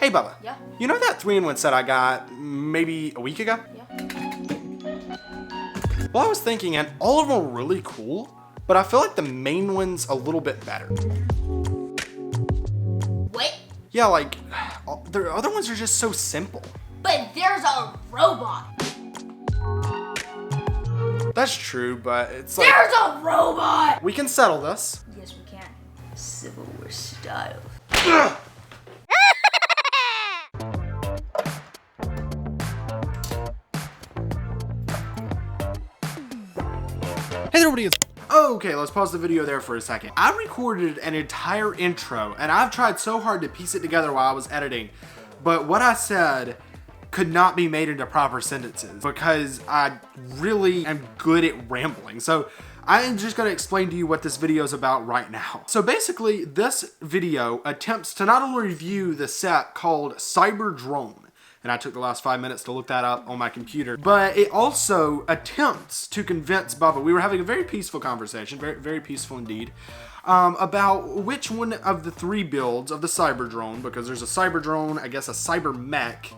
Hey, Bubba. Yeah? You know that 3-in-1 set I got maybe a week ago? Yeah. Well, I was thinking, and all of them are really cool, but I feel like the main one's a little bit better. Wait, Yeah, like, the other ones are just so simple. but there's a robot. That's true, but it's like, There's a robot! we can settle this. Yes, we can. Civil War style. Hey there, everybody, it's... Okay, let's pause the video there for a second. I recorded an entire intro, and I've tried so hard to piece it together while I was editing, but what I said could not be made into proper sentences because I really am good at rambling. So I'm just gonna explain to you what this video is about right now. So basically, this video attempts to not only review the set called Cyber Drone, and I took the last 5 minutes to look that up on my computer. But it also attempts to convince Bubba, we were having a very peaceful conversation, very, very peaceful indeed, about which one of the 3 builds of the Cyber Drone, because there's a Cyber Drone, I guess a Cyber Mech,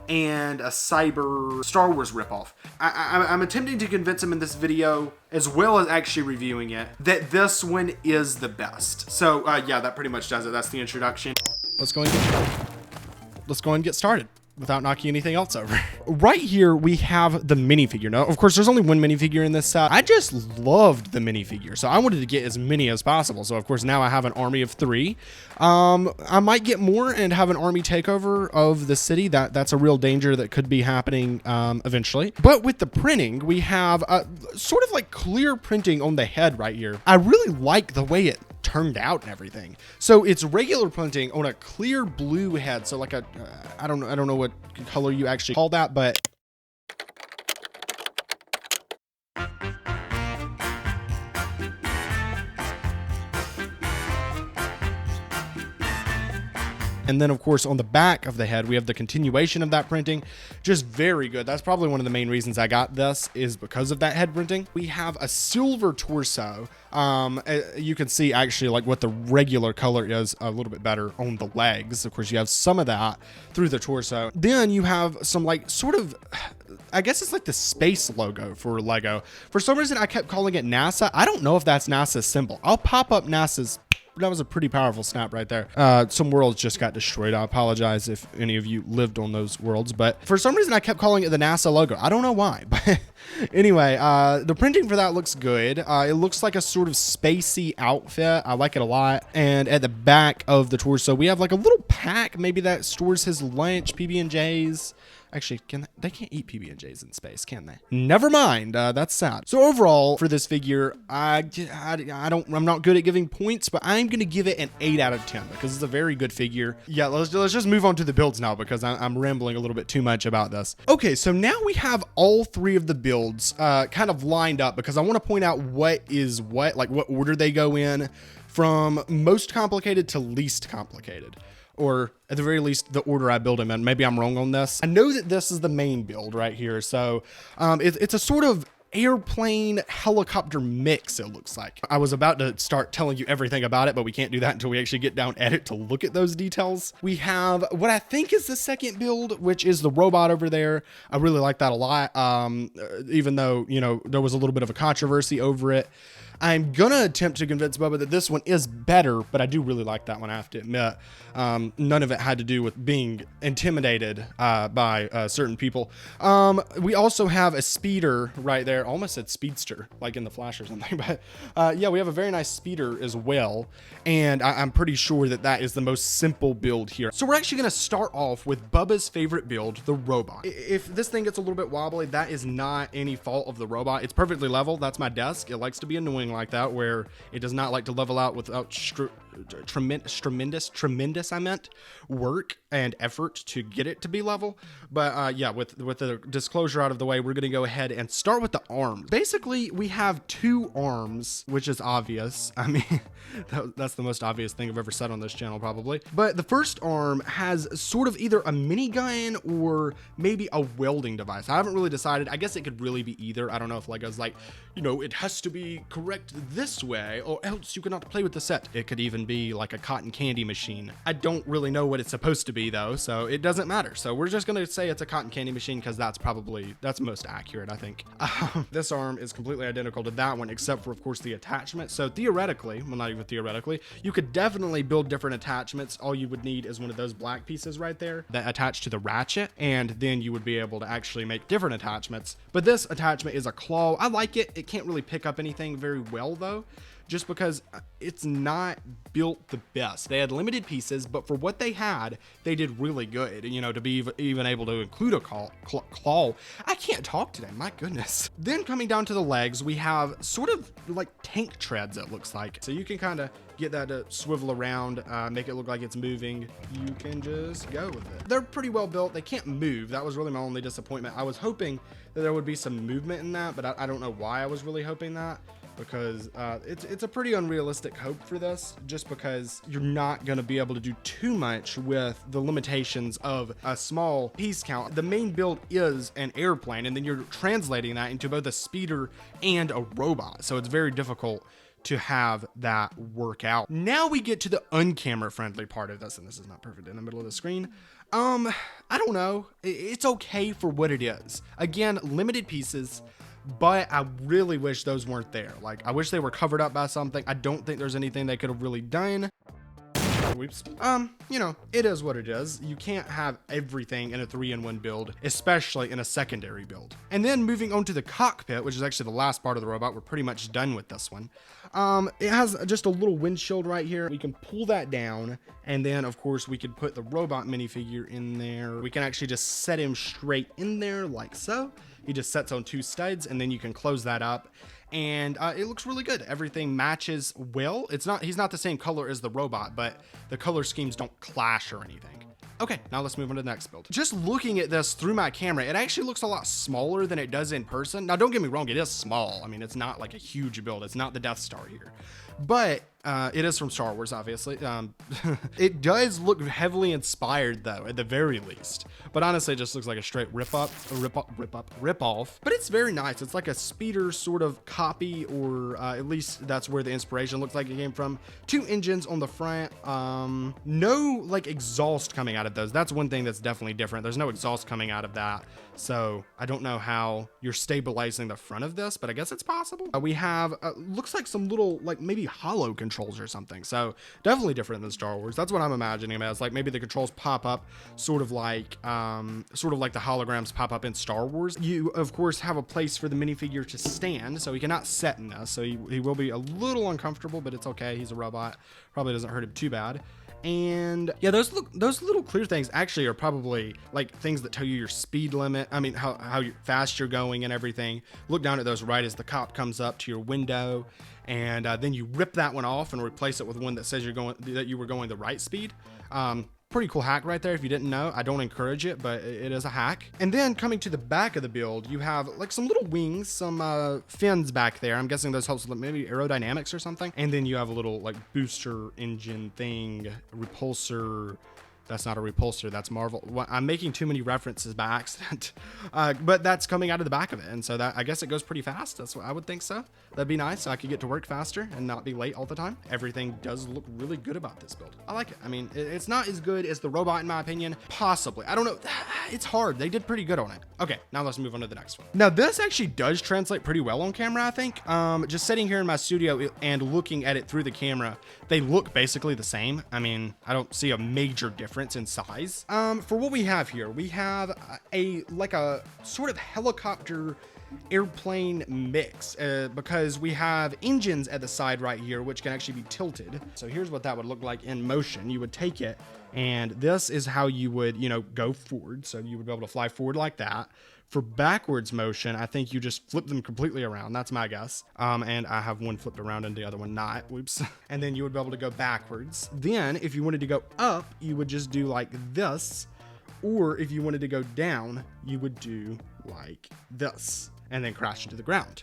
and a Cyber Star Wars ripoff. I'm attempting to convince him in this video, as well as actually reviewing it, that this one is the best. So yeah, that pretty much does it. That's the introduction. Let's go and get started without knocking anything else over. Right here, we have the minifigure. Now, of course, there's only one minifigure in this set. I just loved the minifigure, so I wanted to get as many as possible. So, of course, now I have an army of 3. I might get more and have an army takeover of the city. That's a real danger that could be happening eventually. But with the printing, we have sort of like clear printing on the head right here. I really like the way it turned out and everything. So it's regular printing on a clear blue head. So like a, I don't know what color you actually call that, but and then, of course, on the back of the head, we have the continuation of that printing. Just very good. That's probably one of the main reasons I got this is because of that head printing. We have a silver torso. You can see actually like what the regular color is a little bit better on the legs. Of course, you have some of that through the torso. Then you have some like sort of, I guess it's like the space logo for Lego. For some reason, I kept calling it NASA. I don't know if that's NASA's symbol. I'll pop up NASA's. That was a pretty powerful snap right there. Some worlds just got destroyed. I apologize if any of you lived on those worlds, but for some reason I kept calling it the NASA logo. I don't know why, but anyway, the printing for that looks good. It looks like a sort of spacey outfit. I like it a lot. And at the back of the torso, we have like a little pack, maybe that stores his lunch, PB&Js. Actually, they can't eat PB&Js in space, can they? Never mind. That's sad. So overall, for this figure, I'm not good at giving points, but I'm gonna give it an 8 out of 10 because it's a very good figure. Yeah, let's just move on to the builds now because I'm rambling a little bit too much about this. Okay, so now we have all 3 of the builds kind of lined up because I want to point out what is what, like what order they go in from most complicated to least complicated. Or at the very least, the order I build them in. Maybe I'm wrong on this. I know that this is the main build right here. So it's a sort of airplane helicopter mix, it looks like. I was about to start telling you everything about it, but we can't do that until we actually get down edit to look at those details. We have what I think is the second build, which is the robot over there. I really like that a lot. Even though, you know, there was a little bit of a controversy over it. I'm gonna attempt to convince Bubba that this one is better, but I do really like that one, I have to admit. None of it had to do with being intimidated by certain people. We also have a speeder right there. Almost said speedster, like in the Flash or something. But yeah, we have a very nice speeder as well. And I'm pretty sure that that is the most simple build here. So we're actually gonna start off with Bubba's favorite build, the robot. If this thing gets a little bit wobbly, that is not any fault of the robot. It's perfectly level. That's my desk. It likes to be annoying like that, where it does not like to level out without tremendous work and effort to get it to be level. But yeah, with the disclosure out of the way, we're gonna go ahead and start with the arms. Basically, we have 2 arms, which is obvious. I mean, that's the most obvious thing I've ever said on this channel probably. But the first arm has sort of either a minigun or maybe a welding device. I haven't really decided. I guess it could really be either. I don't know if Lego's like, you know, it has to be correct this way or else you cannot play with the set. It could even be like a cotton candy machine. I don't really know what it's supposed to be. be though, so it doesn't matter. So we're just gonna say it's a cotton candy machine because that's most accurate, I think. This arm is completely identical to that one, except for, of course, the attachment. So theoretically, well, not even theoretically, you could definitely build different attachments. All you would need is one of those black pieces right there that attach to the ratchet, and then you would be able to actually make different attachments. But this attachment is a claw. I like it. It can't really pick up anything very well though, just because it's not built the best. They had limited pieces, but for what they had, they did really good, you know, to be even able to include a claw. I can't talk today, my goodness. Then coming down to the legs, we have sort of like tank treads, it looks like. So you can kind of get that to swivel around, make it look like it's moving. You can just go with it. They're pretty well built. They can't move. That was really my only disappointment. I was hoping that there would be some movement in that, but I don't know why I was really hoping that, because it's a pretty unrealistic hope for this, just because you're not going to be able to do too much with the limitations of a small piece count. The main build is an airplane, and then you're translating that into both a speeder and a robot, so it's very difficult to have that work out. Now we get to the uncamera friendly part of this, and this is not perfect in the middle of the screen. I don't know. It's okay for what it is. Again, limited pieces, but I really wish those weren't there. Like, I wish they were covered up by something. I don't think there's anything they could have really done. Whoops. You know, it is what it is. You can't have everything in a 3-in-1 build, especially in a secondary build. And then moving on to the cockpit, which is actually the last part of the robot. We're pretty much done with this one. It has just a little windshield right here. We can pull that down, and then of course we could put the robot minifigure in there. We can actually just set him straight in there like so. He just sets on 2 studs, and then you can close that up. And it looks really good. Everything matches well. He's not the same color as the robot, but the color schemes don't clash or anything. Okay, now let's move on to the next build. Just looking at this through my camera, it actually looks a lot smaller than it does in person. Now, don't get me wrong, it is small. I mean, it's not like a huge build. It's not the Death Star here. But it is from Star Wars, obviously. It does look heavily inspired, though, at the very least. But honestly, it just looks like a straight rip off. But it's very nice. It's like a speeder sort of copy, or at least that's where the inspiration looks like it came from. 2 engines on the front. No like exhaust coming out of those. That's one thing that's definitely different. There's no exhaust coming out of that. So I don't know how you're stabilizing the front of this, but I guess it's possible. We have looks like some little like maybe hollow controls or something. So definitely different than Star Wars. That's what I'm imagining them as. Like maybe the controls pop up sort of like the holograms pop up in Star Wars. You of course have a place for the minifigure to stand, so he cannot sit in this. So he will be a little uncomfortable, but it's okay. He's a robot. Probably doesn't hurt him too bad. And yeah, those little clear things actually are probably like things that tell you your speed limit. I mean, how fast you're going and everything. Look down at those right as the cop comes up to your window, and then you rip that one off and replace it with one that says that you were going the right speed. Pretty cool hack right there. If you didn't know, I don't encourage it, but it is a hack. And then coming to the back of the build, you have like some little wings, some fins back there. I'm guessing those helps with maybe aerodynamics or something. And then you have a little like booster engine thing, repulsor. That's not a repulsor, that's Marvel. I'm making too many references by accident. But that's coming out of the back of it. And so that, I guess it goes pretty fast. That's what I would think so. That'd be nice. So I could get to work faster and not be late all the time. Everything does look really good about this build. I like it. I mean, it's not as good as the robot in my opinion. Possibly. I don't know. It's hard. They did pretty good on it. Okay, now let's move on to the next one. Now this actually does translate pretty well on camera, I think. Just sitting here in my studio and looking at it through the camera, they look basically the same. I mean, I don't see a major difference in size. For what we have here, we have a sort of helicopter airplane mix, because we have engines at the side right here which can actually be tilted. So here's what that would look like in motion. You would take it, and this is how you would, you know, go forward. So you would be able to fly forward like that. For backwards motion, I think you just flip them completely around. That's my guess. And I have one flipped around and the other one not. Whoops. And then you would be able to go backwards. Then if you wanted to go up, you would just do like this. Or if you wanted to go down, you would do like this and then crash into the ground.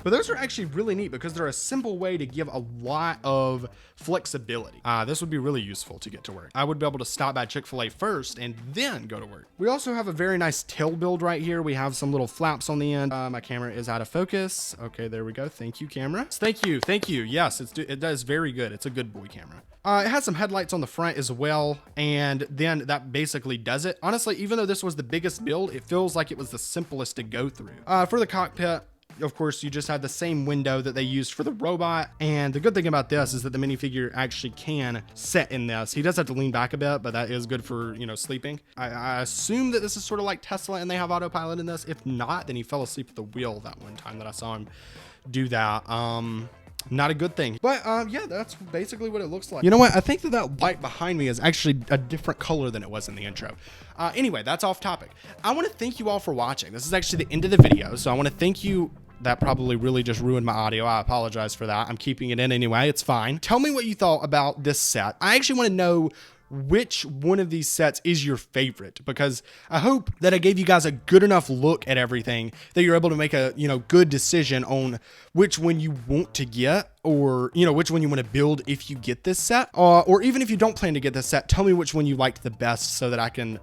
But those are actually really neat because they're a simple way to give a lot of flexibility. This would be really useful to get to work. I would be able to stop by Chick-fil-A first and then go to work. We also have a very nice tail build right here. We have some little flaps on the end. My camera is out of focus. Okay, there we go. Thank you, camera. Thank you. Thank you. Yes, it does very good. It's a good boy camera. It has some headlights on the front as well, and then that basically does it. Honestly, even though this was the biggest build, it feels like it was the simplest to go through. For the cockpit, of course, you just had the same window that they used for the robot. And the good thing about this is that the minifigure actually can set in this. He does have to lean back a bit, but that is good for, you know, sleeping. I assume that this is sort of like Tesla and they have autopilot in this. If not, then he fell asleep at the wheel that one time that I saw him do that. Not a good thing, but yeah, that's basically what it looks like. You know what? I think that light behind me is actually a different color than it was in the intro. Anyway, that's off topic. I want to thank you all for watching. This is actually the end of the video, so I want to thank you. That probably really just ruined my audio. I apologize for that. I'm keeping it in anyway. It's fine. Tell me what you thought about this set. I actually want to know which one of these sets is your favorite, because I hope that I gave you guys a good enough look at everything that you're able to make a, you know, good decision on which one you want to get, or, you know, which one you want to build if you get this set, or even if you don't plan to get this set, tell me which one you liked the best so that I can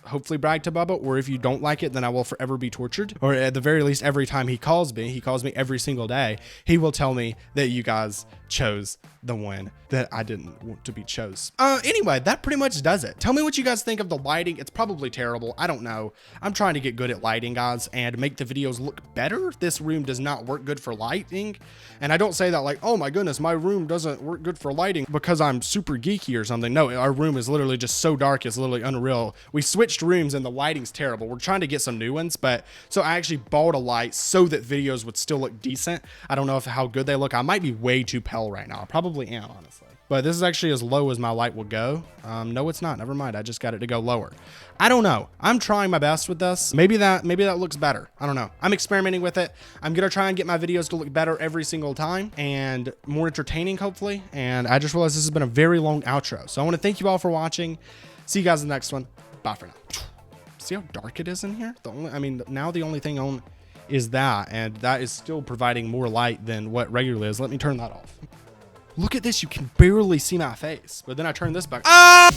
hopefully brag to Bubba. Or if you don't like it, then I will forever be tortured. Or at the very least, every time he calls me every single day, he will tell me that you guys chose the one that I didn't want to be chose. Anyway, that pretty much does it. Tell me what you guys think of the lighting. It's probably terrible. I don't know. I'm trying to get good at lighting, guys, and make the videos look better. This room does not work good for lighting. And I don't say that like, oh my goodness, my room doesn't work good for lighting because I'm super geeky or something. No, our room is literally just so dark. It's literally unreal. We switched rooms and the lighting's terrible. We're trying to get some new ones, but so I actually bought a light so that videos would still look decent. I don't know how good they look. I might be way too pale right now. I probably am, honestly. But this is actually as low as my light will go. No, it's not. Never mind. I just got it to go lower. I don't know. I'm trying my best with this. Maybe that looks better. I don't know. I'm experimenting with it. I'm going to try and get my videos to look better every single time and more entertaining, hopefully. And I just realized this has been a very long outro. So I want to thank you all for watching. See you guys in the next one. Bye for now. See how dark it is in here? Now the only thing on is that, and that is still providing more light than what regularly is. Let me turn that off. Look at this. You can barely see my face. But then I turn this back. Ah!